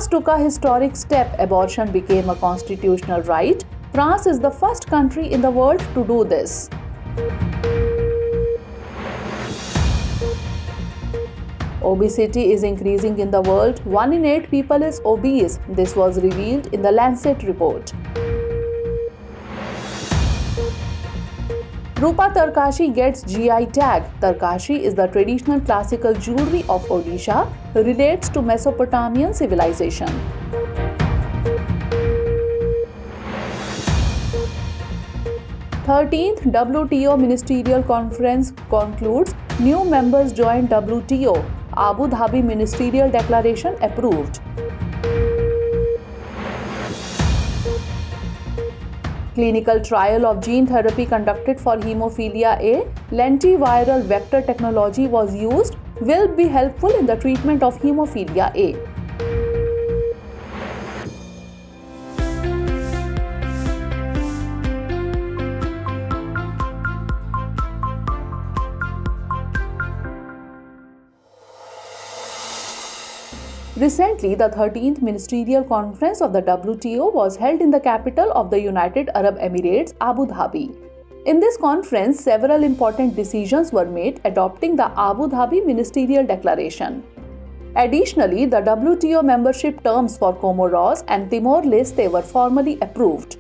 took a historic step. Abortion became a constitutional right. France is the first country in the world to do this. Obesity is increasing in the world. 1 in 8 people is obese. This was revealed in the Lancet report. Rupa Tarkashi gets GI tag. Tarkashi is the traditional classical jewelry of Odisha, relates to Mesopotamian civilization. Thirteenth WTO Ministerial Conference concludes. New members join WTO. Abu Dhabi Ministerial Declaration approved. Clinical trial of gene therapy conducted for Haemophilia A, lentiviral vector technology was used, will be helpful in the treatment of Haemophilia A. Recently, the 13th Ministerial Conference of the WTO was held in the capital of the United Arab Emirates, Abu Dhabi. In this conference, several important decisions were made adopting the Abu Dhabi Ministerial Declaration. Additionally, the WTO membership terms for Comoros and Timor-Leste were formally approved.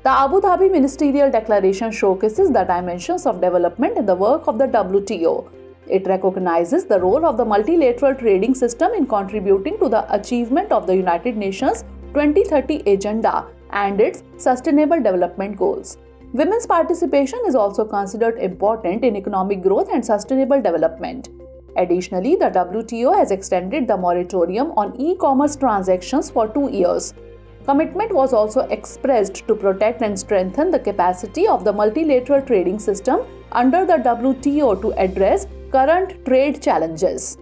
The Abu Dhabi Ministerial Declaration showcases the dimensions of development in the work of the WTO. It recognizes the role of the multilateral trading system in contributing to the achievement of the United Nations 2030 Agenda and its Sustainable Development Goals. Women's participation is also considered important in economic growth and sustainable development. Additionally, the WTO has extended the moratorium on e-commerce transactions for 2 years. Commitment was also expressed to protect and strengthen the capacity of the multilateral trading system under the WTO to address current trade challenges.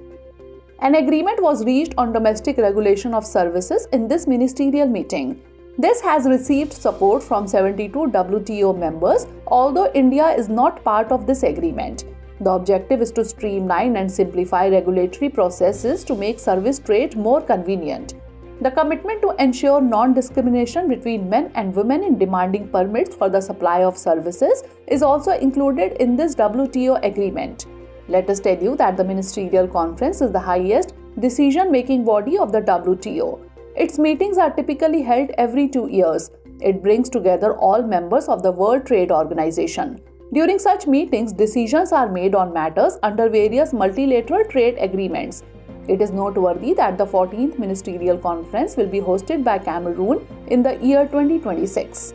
An agreement was reached on domestic regulation of services in this ministerial meeting. This has received support from 72 WTO members, although India is not part of this agreement. The objective is to streamline and simplify regulatory processes to make service trade more convenient. The commitment to ensure non-discrimination between men and women in demanding permits for the supply of services is also included in this WTO agreement. Let us tell you that the Ministerial Conference is the highest decision-making body of the WTO. Its meetings are typically held every 2 years. It brings together all members of the World Trade Organization. During such meetings, decisions are made on matters under various multilateral trade agreements. It is noteworthy that the 14th Ministerial Conference will be hosted by Cameroon in the year 2026.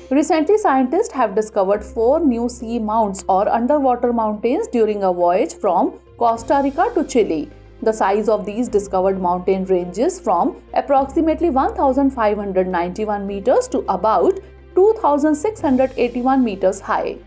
Recently, scientists have discovered 4 new sea mounts or underwater mountains during a voyage from Costa Rica to Chile. The size of these discovered mountain ranges from approximately 1,591 meters to about 2,681 meters high.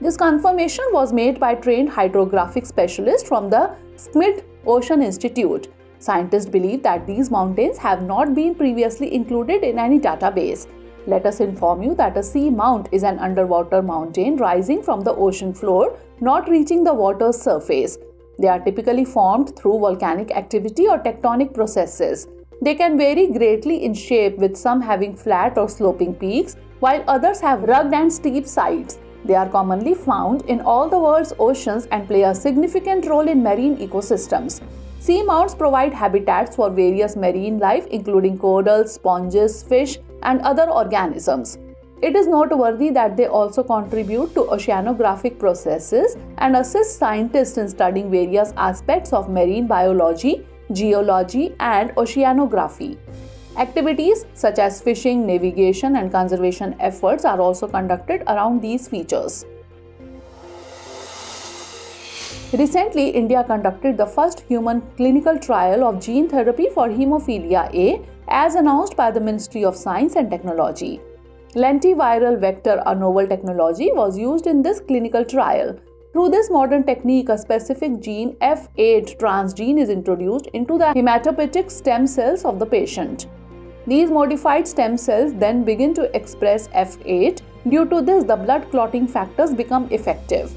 This confirmation was made by trained hydrographic specialists from the Smith Ocean Institute. Scientists believe that these mountains have not been previously included in any database. Let us inform you that a sea mount is an underwater mountain rising from the ocean floor, not reaching the water's surface. They are typically formed through volcanic activity or tectonic processes. They can vary greatly in shape, with some having flat or sloping peaks, while others have rugged and steep sides. They are commonly found in all the world's oceans and play a significant role in marine ecosystems. Sea mounts provide habitats for various marine life, including corals, sponges, fish, and other organisms. It is noteworthy that they also contribute to oceanographic processes and assist scientists in studying various aspects of marine biology, geology, and oceanography. Activities such as fishing, navigation, and conservation efforts are also conducted around these features. Recently, India conducted the first human clinical trial of gene therapy for Haemophilia A, as announced by the Ministry of Science and Technology. Lentiviral vector, a novel technology, was used in this clinical trial. Through this modern technique, a specific gene F8 transgene is introduced into the hematopoietic stem cells of the patient. These modified stem cells then begin to express F8. Due to this, the blood clotting factors become effective.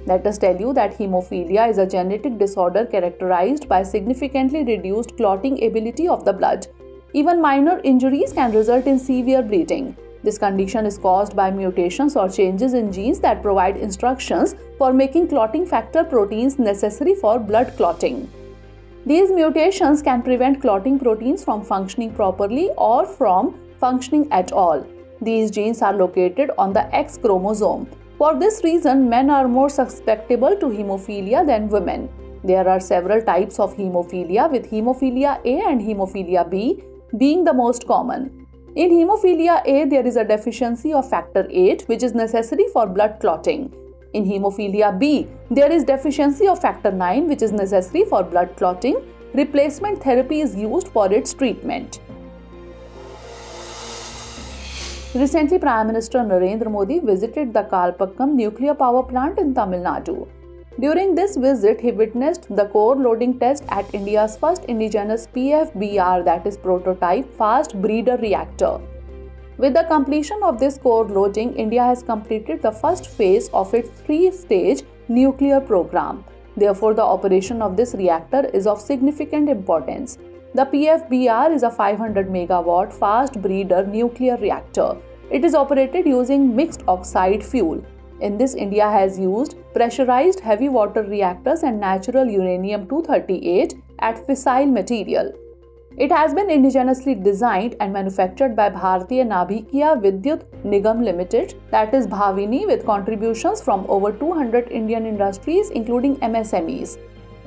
Let us tell you that hemophilia is a genetic disorder characterized by significantly reduced clotting ability of the blood. Even minor injuries can result in severe bleeding. This condition is caused by mutations or changes in genes that provide instructions for making clotting factor proteins necessary for blood clotting. These mutations can prevent clotting proteins from functioning properly or from functioning at all. These genes are located on the X chromosome. For this reason, men are more susceptible to hemophilia than women. There are several types of hemophilia, with Haemophilia A and Haemophilia B being the most common. In Haemophilia A, there is a deficiency of factor VIII, which is necessary for blood clotting. In Haemophilia B, there is deficiency of factor IX, which is necessary for blood clotting. Replacement therapy is used for its treatment. Recently, Prime Minister Narendra Modi visited the Kalpakkam nuclear power plant in Tamil Nadu. During this visit, he witnessed the core loading test at India's first indigenous PFBR, that is prototype fast breeder reactor. With the completion of this core loading, India has completed the first phase of its three-stage nuclear program. Therefore, the operation of this reactor is of significant importance. The PFBR is a 500 megawatt fast breeder nuclear reactor. It is operated using mixed oxide fuel. In this, India has used pressurized heavy water reactors and natural uranium-238 at fissile material. It has been indigenously designed and manufactured by Bharatiya Nabhikiya Vidyut Nigam Limited, that is Bhavini, with contributions from over 200 Indian industries including MSMEs.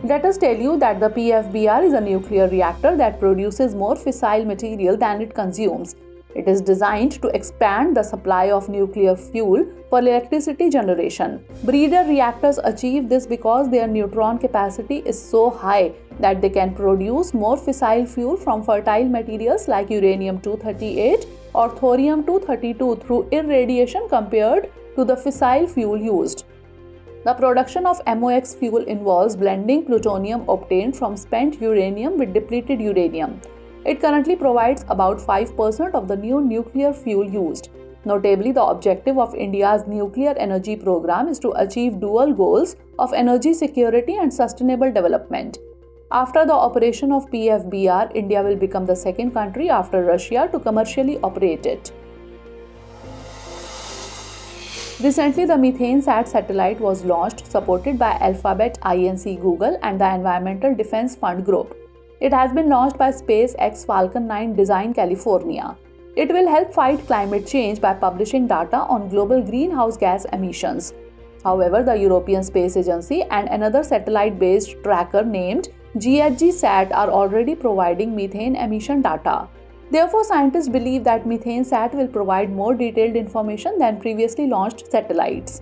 Let us tell you that the PFBR is a nuclear reactor that produces more fissile material than it consumes. It is designed to expand the supply of nuclear fuel for electricity generation. Breeder reactors achieve this because their neutron capacity is so high that they can produce more fissile fuel from fertile materials like uranium-238 or thorium-232 through irradiation compared to the fissile fuel used. The production of MOX fuel involves blending plutonium obtained from spent uranium with depleted uranium. It currently provides about 5% of the new nuclear fuel used. Notably, the objective of India's nuclear energy program is to achieve dual goals of energy security and sustainable development. After the operation of PFBR, India will become the second country after Russia to commercially operate it. Recently, the MethaneSAT satellite was launched, supported by Alphabet, Inc, Google, and the Environmental Defense Fund Group. It has been launched by SpaceX Falcon 9 Design, California. It will help fight climate change by publishing data on global greenhouse gas emissions. However, the European Space Agency and another satellite-based tracker named GHGSat are already providing methane emission data. Therefore, scientists believe that MethaneSAT will provide more detailed information than previously launched satellites.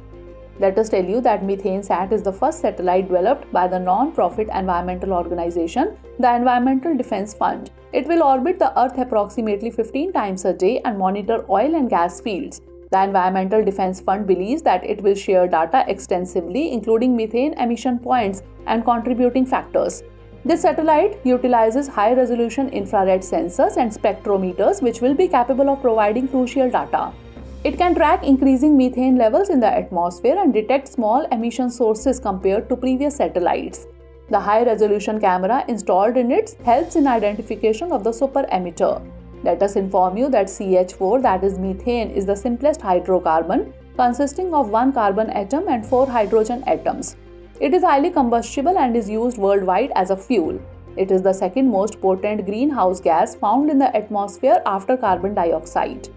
Let us tell you that MethaneSAT is the first satellite developed by the non-profit environmental organization, the Environmental Defense Fund. It will orbit the Earth approximately 15 times a day and monitor oil and gas fields. The Environmental Defense Fund believes that it will share data extensively, including methane emission points and contributing factors. This satellite utilizes high-resolution infrared sensors and spectrometers, which will be capable of providing crucial data. It can track increasing methane levels in the atmosphere and detect small emission sources compared to previous satellites. The high-resolution camera installed in it helps in identification of the super emitter. Let us inform you that CH4, that is methane, is the simplest hydrocarbon, consisting of one carbon atom and 4 hydrogen atoms. It is highly combustible and is used worldwide as a fuel. It is the second most potent greenhouse gas found in the atmosphere after carbon dioxide.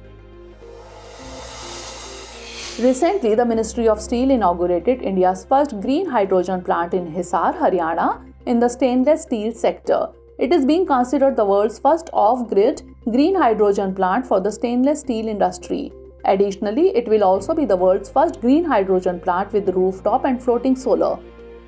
Recently, the Ministry of Steel inaugurated India's first green hydrogen plant in Hisar, Haryana, in the stainless steel sector. It is being considered the world's first off-grid green hydrogen plant for the stainless steel industry. Additionally, it will also be the world's first green hydrogen plant with rooftop and floating solar.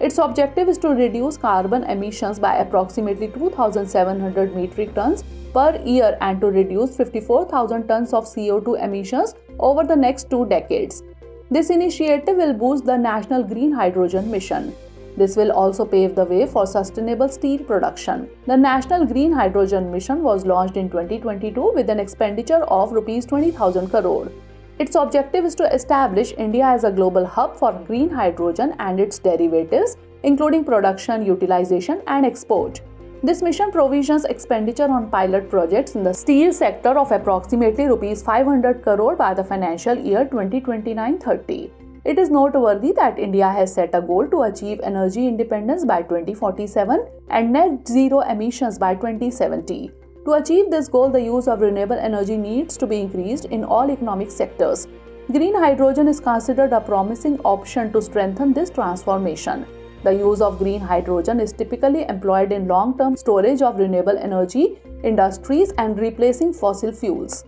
Its objective is to reduce carbon emissions by approximately 2,700 metric tons per year and to reduce 54,000 tons of CO2 emissions over the next 2 decades. This initiative will boost the National Green Hydrogen Mission. This will also pave the way for sustainable steel production. The National Green Hydrogen Mission was launched in 2022 with an expenditure of Rs 20,000 crore. Its objective is to establish India as a global hub for green hydrogen and its derivatives, including production, utilization, and export. This mission provisions expenditure on pilot projects in the steel sector of approximately Rs 500 crore by the financial year 2029-30. It is noteworthy that India has set a goal to achieve energy independence by 2047 and net zero emissions by 2070. To achieve this goal, the use of renewable energy needs to be increased in all economic sectors. Green hydrogen is considered a promising option to strengthen this transformation. The use of green hydrogen is typically employed in long-term storage of renewable energy industries and replacing fossil fuels.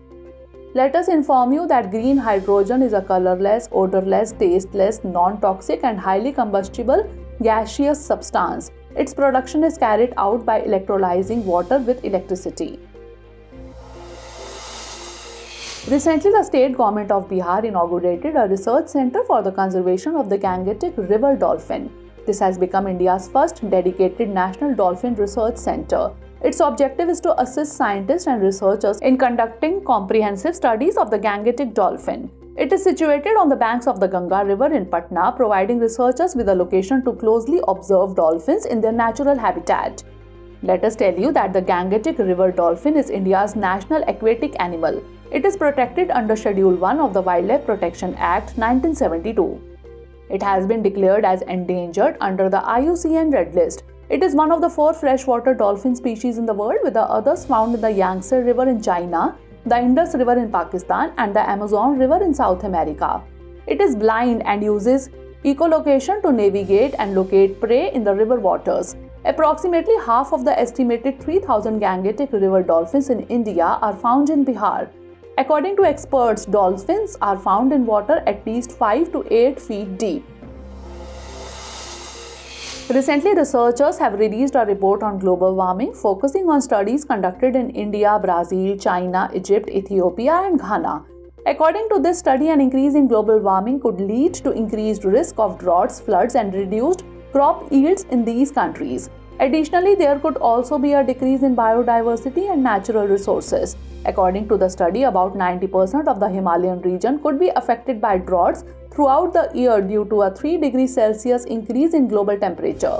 Let us inform you that green hydrogen is a colorless, odorless, tasteless, non-toxic and highly combustible gaseous substance. Its production is carried out by electrolyzing water with electricity. Recently, the state government of Bihar inaugurated a research center for the conservation of the Gangetic River dolphin. This has become India's first dedicated national dolphin research center. Its objective is to assist scientists and researchers in conducting comprehensive studies of the Gangetic dolphin. It is situated on the banks of the Ganga River in Patna, providing researchers with a location to closely observe dolphins in their natural habitat. Let us tell you that the Gangetic River dolphin is India's national aquatic animal. It is protected under Schedule 1 of the Wildlife Protection Act 1972. It has been declared as endangered under the IUCN Red List. It is one of the 4 freshwater dolphin species in the world, with the others found in the Yangtze River in China, the Indus River in Pakistan, and the Amazon River in South America. It is blind and uses echolocation to navigate and locate prey in the river waters. Approximately half of the estimated 3,000 Gangetic River dolphins in India are found in Bihar. According to experts, dolphins are found in water at least 5 to 8 feet deep. Recently, researchers have released a report on global warming, focusing on studies conducted in India, Brazil, China, Egypt, Ethiopia, and Ghana. According to this study, an increase in global warming could lead to increased risk of droughts, floods, and reduced crop yields in these countries. Additionally, there could also be a decrease in biodiversity and natural resources. According to the study, about 90% of the Himalayan region could be affected by droughts throughout the year due to a 3 degrees Celsius increase in global temperature.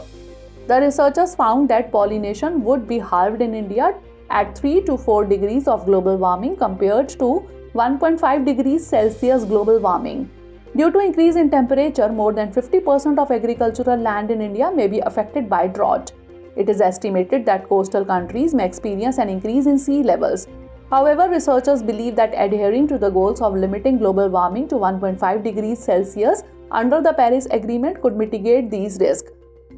The researchers found that pollination would be halved in India at 3 to 4 degrees of global warming compared to 1.5 degrees Celsius global warming. Due to increase in temperature, more than 50% of agricultural land in India may be affected by drought. It is estimated that coastal countries may experience an increase in sea levels. However, researchers believe that adhering to the goals of limiting global warming to 1.5 degrees Celsius under the Paris Agreement could mitigate these risks.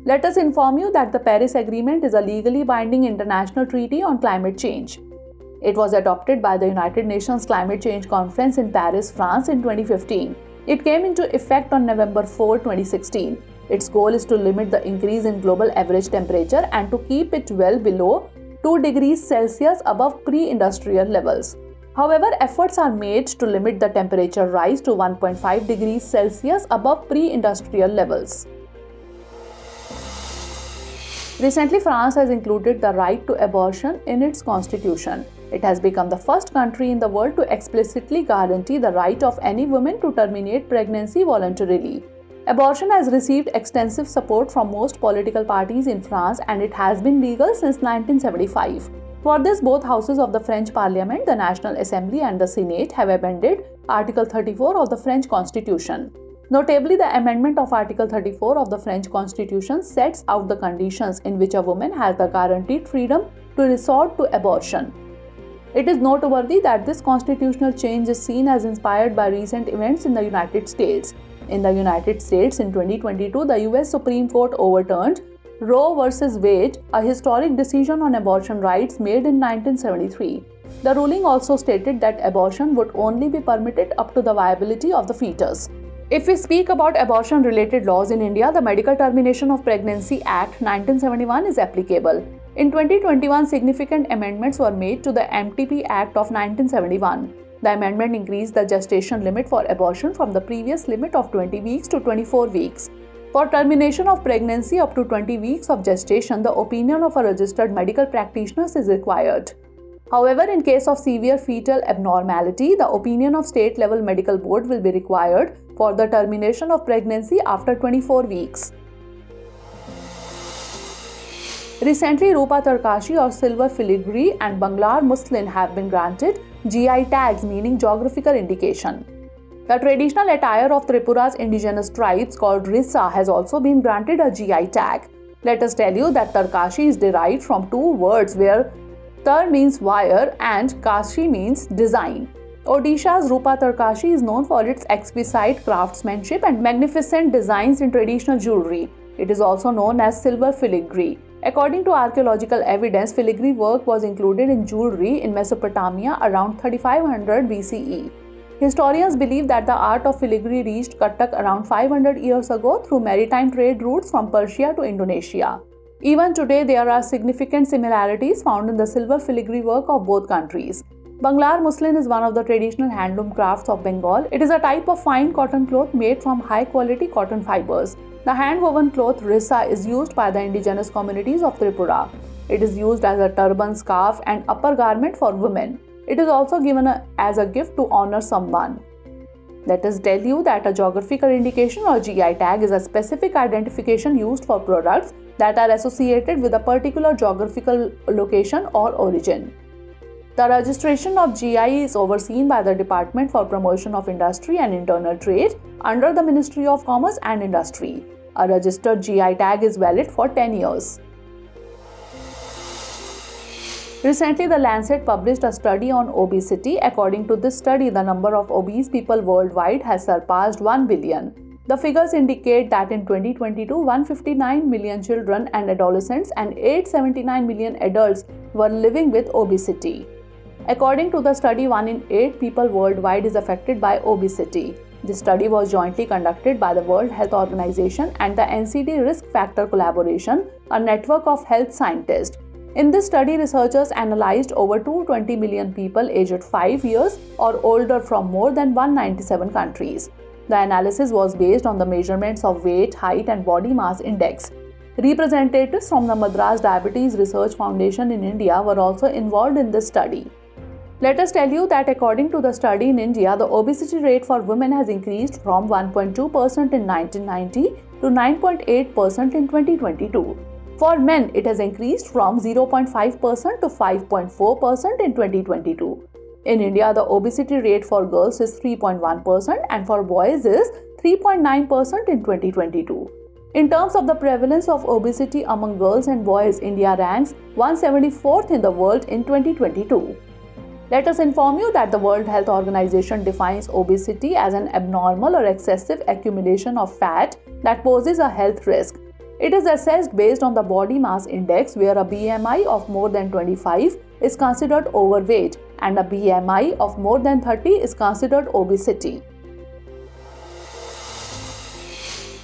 Let us inform you that the Paris Agreement is a legally binding international treaty on climate change. It was adopted by the United Nations Climate Change Conference in Paris, France in 2015. It came into effect on November 4, 2016. Its goal is to limit the increase in global average temperature and to keep it well below 2 degrees Celsius above pre-industrial levels. However, efforts are made to limit the temperature rise to 1.5 degrees Celsius above pre-industrial levels. Recently, France has included the right to abortion in its constitution. It has become the first country in the world to explicitly guarantee the right of any woman to terminate pregnancy voluntarily. Abortion has received extensive support from most political parties in France, and it has been legal since 1975. For this, both houses of the French Parliament, the National Assembly and the Senate have amended Article 34 of the French Constitution. Notably, the amendment of Article 34 of the French Constitution sets out the conditions in which a woman has the guaranteed freedom to resort to abortion. It is noteworthy that this constitutional change is seen as inspired by recent events in the United States. In the United States, in 2022, the US Supreme Court overturned Roe v. Wade, a historic decision on abortion rights made in 1973. The ruling also stated that abortion would only be permitted up to the viability of the fetus. If we speak about abortion-related laws in India, the Medical Termination of Pregnancy Act 1971 is applicable. In 2021, significant amendments were made to the MTP Act of 1971. The amendment increased the gestation limit for abortion from the previous limit of 20 weeks to 24 weeks. For termination of pregnancy up to 20 weeks of gestation, the opinion of a registered medical practitioner is required. However, in case of severe fetal abnormality, the opinion of state-level medical board will be required for the termination of pregnancy after 24 weeks. Recently, Rupa Tarkashi or silver filigree and Banglar muslin have been granted GI tags, meaning Geographical Indication. The traditional attire of Tripura's indigenous tribes called Rissa has also been granted a GI tag. Let us tell you that Tarkashi is derived from two words where Tar means wire and Kashi means design. Odisha's Rupa Tarkashi is known for its exquisite craftsmanship and magnificent designs in traditional jewelry. It is also known as silver filigree. According to archaeological evidence, filigree work was included in jewelry in Mesopotamia around 3500 BCE. Historians believe that the art of filigree reached Cuttack around 500 years ago through maritime trade routes from Persia to Indonesia. Even today, there are significant similarities found in the silver filigree work of both countries. Banglar muslin is one of the traditional handloom crafts of Bengal. It is a type of fine cotton cloth made from high-quality cotton fibers. The hand-woven cloth Rissa is used by the indigenous communities of Tripura. It is used as a turban, scarf, and upper garment for women. It is also given as a gift to honor someone. Let us tell you that a geographical indication or GI tag is a specific identification used for products that are associated with a particular geographical location or origin. The registration of GI is overseen by the Department for Promotion of Industry and Internal Trade under the Ministry of Commerce and Industry. A registered GI tag is valid for 10 years. Recently, the Lancet published a study on obesity. According to this study, the number of obese people worldwide has surpassed 1 billion. The figures indicate that in 2022, 159 million children and adolescents and 879 million adults were living with obesity. According to the study, 1 in 8 people worldwide is affected by obesity. This study was jointly conducted by the World Health Organization and the NCD Risk Factor Collaboration, a network of health scientists. In this study, researchers analyzed over 220 million people aged 5 years or older from more than 197 countries. The analysis was based on the measurements of weight, height, and body mass index. Representatives from the Madras Diabetes Research Foundation in India were also involved in this study. Let us tell you that according to the study in India, the obesity rate for women has increased from 1.2% in 1990 to 9.8% in 2022. For men, it has increased from 0.5% to 5.4% in 2022. In India, the obesity rate for girls is 3.1% and for boys is 3.9% in 2022. In terms of the prevalence of obesity among girls and boys, India ranks 174th in the world in 2022. Let us inform you that the World Health Organization defines obesity as an abnormal or excessive accumulation of fat that poses a health risk. It is assessed based on the body mass index, where a BMI of more than 25 is considered overweight and a BMI of more than 30 is considered obesity.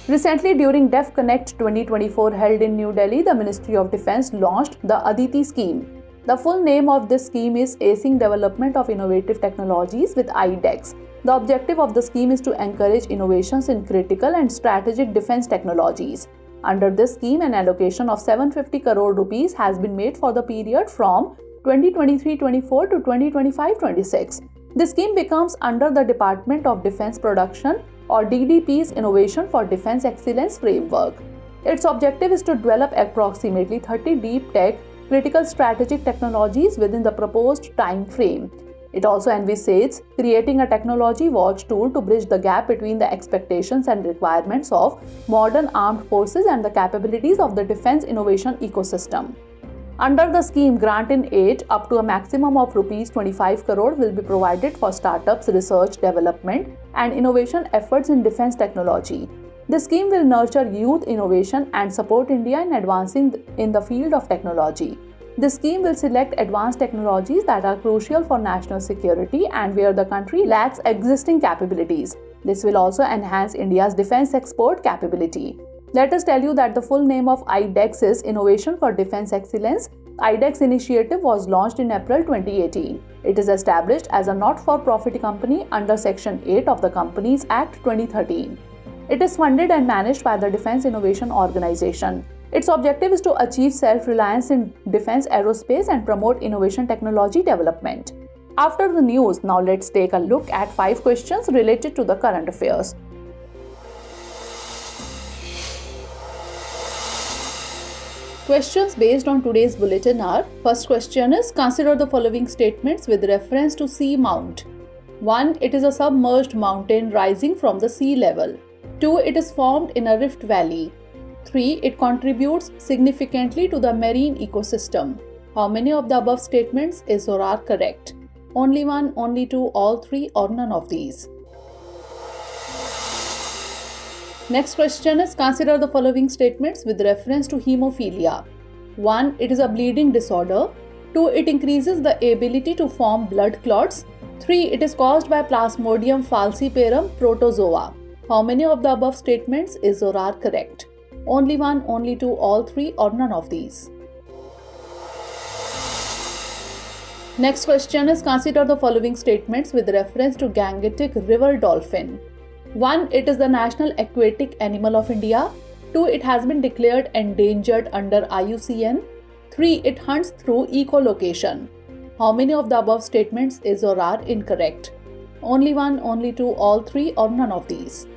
Recently, during DEF Connect 2024 held in New Delhi, the Ministry of Defence launched the Aditi scheme. The full name of this scheme is Acing Development of Innovative Technologies with IDEX. The objective of the scheme is to encourage innovations in critical and strategic defence technologies. Under this scheme, an allocation of 750 crore rupees has been made for the period from 2023-24 to 2025-26. This scheme becomes under the Department of Defence Production or DDP's Innovation for Defence Excellence framework. Its objective is to develop approximately 30 deep tech critical strategic technologies within the proposed time frame. It also envisages creating a technology watch tool to bridge the gap between the expectations and requirements of modern armed forces and the capabilities of the defense innovation ecosystem. Under the scheme, grant in aid up to a maximum of Rs 25 crore will be provided for startups, research, development, and innovation efforts in defense technology. The scheme will nurture youth innovation and support India in advancing in the field of technology. The scheme will select advanced technologies that are crucial for national security and where the country lacks existing capabilities. This will also enhance India's defense export capability. Let us tell you that the full name of IDEX is Innovation for Defense Excellence. IDEX initiative was launched in April 2018. It is established as a not-for-profit company under Section 8 of the Companies Act 2013. It is funded and managed by the Defense Innovation Organization. Its objective is to achieve self-reliance in defense aerospace and promote innovation technology development. After the news, now let's take a look at 5 questions related to the current affairs. Questions based on today's bulletin are: first question is, consider the following statements with reference to sea mount. 1. It is a submerged mountain rising from the sea level. 2. It is formed in a rift valley. 3. It contributes significantly to the marine ecosystem. How many of the above statements is or are correct? Only one, only two, all three, or none of these. Next question is, consider the following statements with reference to hemophilia. 1. It is a bleeding disorder. 2. It increases the ability to form blood clots. 3. It is caused by Plasmodium falciparum protozoa. How many of the above statements is or are correct? Only one, only two, all three, or none of these. Next question is, consider the following statements with reference to Gangetic River dolphin. 1. It is the national aquatic animal of India. 2. It has been declared endangered under IUCN. 3. It hunts through echolocation. How many of the above statements is or are incorrect? Only one, only two, all three, or none of these.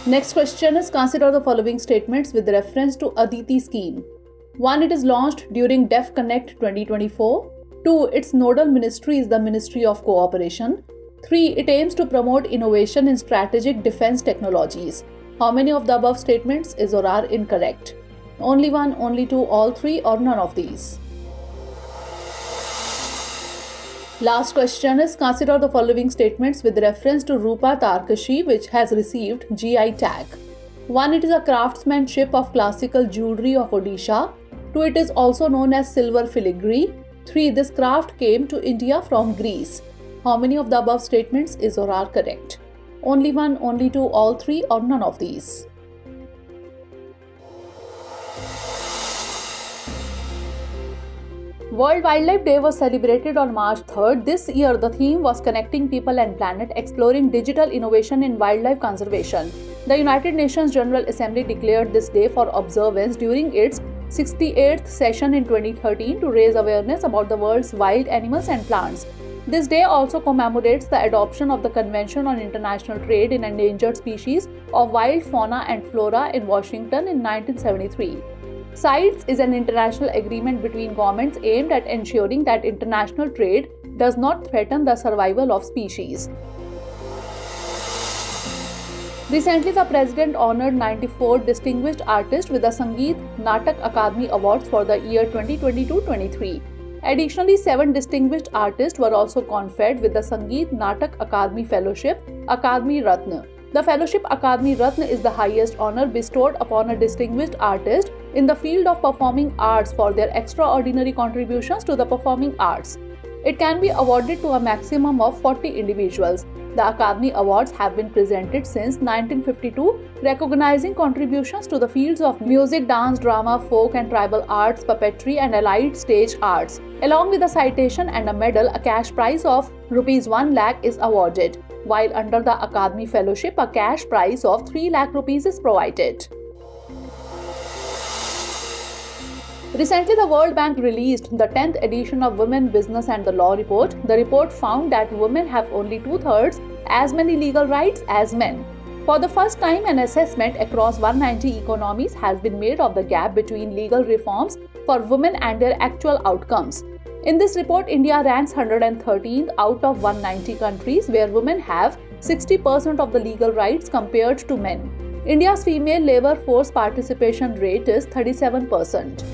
Next question is, consider the following statements with reference to Aditi scheme. 1. It is launched during DEF Connect 2024. 2. Its nodal ministry is the Ministry of Cooperation. 3. It aims to promote innovation in strategic defense technologies. How many of the above statements is or are incorrect? Only one, only two, all three, or none of these. Last question is, consider the following statements with reference to Rupa Tarkashi, which has received GI tag. 1. It is a craftsmanship of classical jewelry of Odisha. 2. It is also known as silver filigree. 3. This craft came to India from Greece. How many of the above statements is or are correct? Only one, only two, all three, or none of these. World Wildlife Day was celebrated on March 3rd. This year, the theme was Connecting People and Planet, Exploring Digital Innovation in Wildlife Conservation. The United Nations General Assembly declared this day for observance during its 68th session in 2013 to raise awareness about the world's wild animals and plants. This day also commemorates the adoption of the Convention on International Trade in Endangered Species of Wild Fauna and Flora in Washington in 1973. CITES is an international agreement between governments aimed at ensuring that international trade does not threaten the survival of species. Recently, the President honored 94 distinguished artists with the Sangeet Natak Akademi Awards for the year 2022-23. Additionally, 7 distinguished artists were also conferred with the Sangeet Natak Akademi Fellowship, Akademi Ratna. The Fellowship Akademi Ratna is the highest honor bestowed upon a distinguished artist in the field of performing arts for their extraordinary contributions to the performing arts. It can be awarded to a maximum of 40 individuals. The Akademi Awards have been presented since 1952, recognizing contributions to the fields of music, dance, drama, folk and tribal arts, puppetry and allied stage arts. Along with a citation and a medal, a cash prize of ₹1 lakh is awarded, while under the Akademi Fellowship, a cash prize of 3 lakh rupees is provided. Recently, the World Bank released the 10th edition of Women, Business and the Law report. The report found that women have only 2/3 as many legal rights as men. For the first time, an assessment across 190 economies has been made of the gap between legal reforms for women and their actual outcomes. In this report, India ranks 113th out of 190 countries where women have 60% of the legal rights compared to men. India's female labor force participation rate is 37%.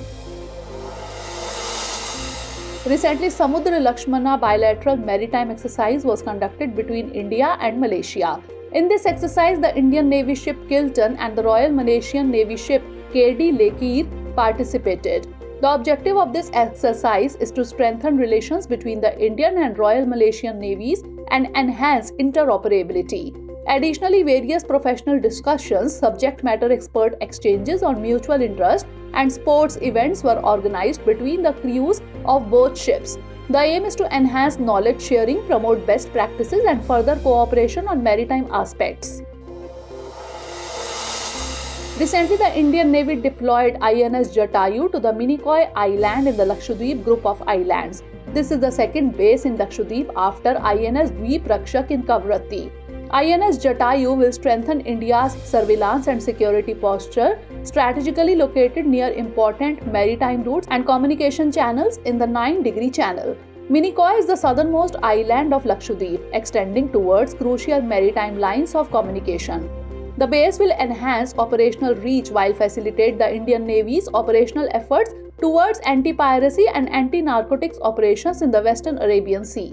Recently, Samudra Lakshmana bilateral maritime exercise was conducted between India and Malaysia. In this exercise, the Indian Navy ship Kilton and the Royal Malaysian Navy ship KD Lekir participated. The objective of this exercise is to strengthen relations between the Indian and Royal Malaysian Navies and enhance interoperability. Additionally, various professional discussions, subject matter expert exchanges on mutual interest, and sports events were organized between the crews of both ships. The aim is to enhance knowledge sharing, promote best practices, and further cooperation on maritime aspects. Recently, the Indian Navy deployed INS Jatayu to the Minicoy Island in the Lakshadweep group of islands. This is the second base in Lakshadweep after INS Dweep Rakshak in Kavratti. INS Jatayu will strengthen India's surveillance and security posture, strategically located near important maritime routes and communication channels in the 9-degree channel. Minicoy is the southernmost island of Lakshadweep, extending towards crucial maritime lines of communication. The base will enhance operational reach while facilitate the Indian Navy's operational efforts towards anti-piracy and anti-narcotics operations in the Western Arabian Sea.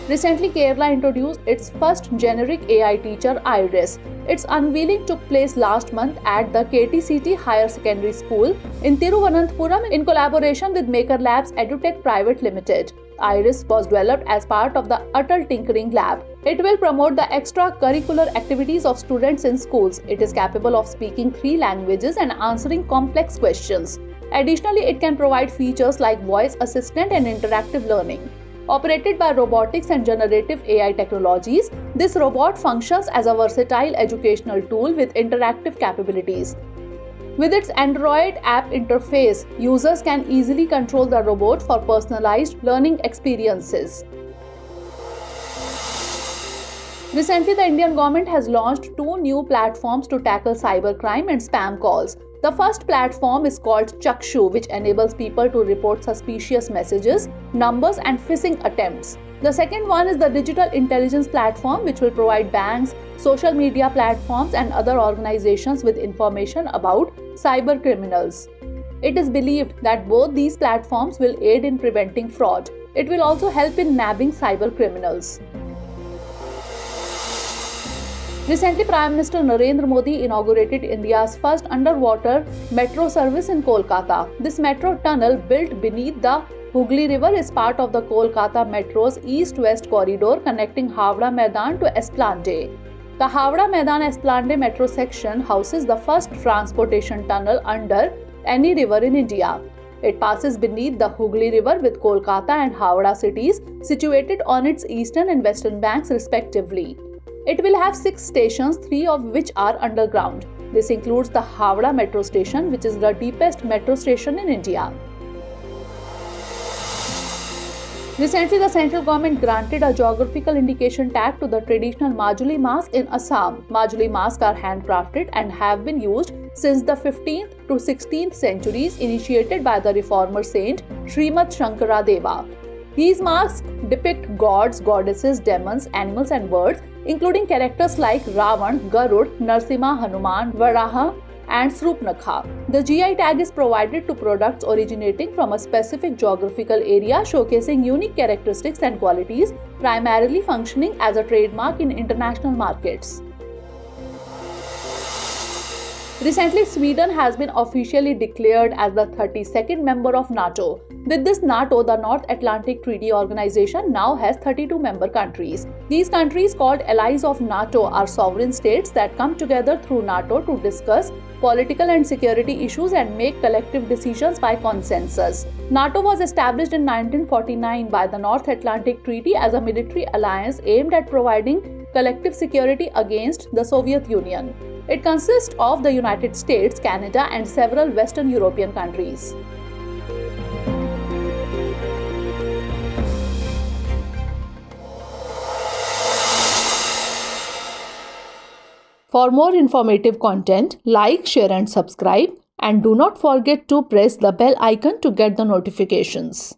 Recently, Kerala introduced its first generic AI teacher, Iris. Its unveiling took place last month at the KTCT Higher Secondary School in Thiruvananthapuram in collaboration with Maker Labs EduTech Private Limited. Iris was developed as part of the Atal Tinkering Lab. It will promote the extracurricular activities of students in schools. It is capable of speaking 3 languages and answering complex questions. Additionally, it can provide features like voice assistant and interactive learning. Operated by robotics and generative AI technologies, this robot functions as a versatile educational tool with interactive capabilities. With its Android app interface, users can easily control the robot for personalized learning experiences. Recently, the Indian government has launched 2 new platforms to tackle cybercrime and spam calls. The first platform is called Chakshu, which enables people to report suspicious messages, numbers, and phishing attempts. The second one is the Digital Intelligence Platform, which will provide banks, social media platforms, and other organizations with information about cyber criminals. It is believed that both these platforms will aid in preventing fraud. It will also help in nabbing cyber criminals. Recently, Prime Minister Narendra Modi inaugurated India's first underwater metro service in Kolkata. This metro tunnel, built beneath the Hooghly River, is part of the Kolkata Metro's east-west corridor connecting Howrah Maidan to Esplanade. The Howrah Maidan Esplanade metro section houses the first transportation tunnel under any river in India. It passes beneath the Hooghly River with Kolkata and Howrah cities situated on its eastern and western banks respectively. It will have 6 stations, 3 of which are underground. This includes the Howrah Metro Station, which is the deepest metro station in India. Recently, the central government granted a geographical indication tag to the traditional Majuli mask in Assam. Majuli masks are handcrafted and have been used since the 15th to 16th centuries, initiated by the reformer saint Srimad Shankara Deva. These masks depict gods, goddesses, demons, animals, and birds, including characters like Ravan, Garud, Narsimha, Hanuman, Varaha, and Srupnakha. The GI tag is provided to products originating from a specific geographical area, showcasing unique characteristics and qualities, primarily functioning as a trademark in international markets. Recently, Sweden has been officially declared as the 32nd member of NATO. With this, NATO, the North Atlantic Treaty Organization, now has 32 member countries. These countries, called allies of NATO, are sovereign states that come together through NATO to discuss political and security issues and make collective decisions by consensus. NATO was established in 1949 by the North Atlantic Treaty as a military alliance aimed at providing collective security against the Soviet Union. It consists of the United States, Canada, and several Western European countries. For more informative content, like, share, and subscribe, and do not forget to press the bell icon to get the notifications.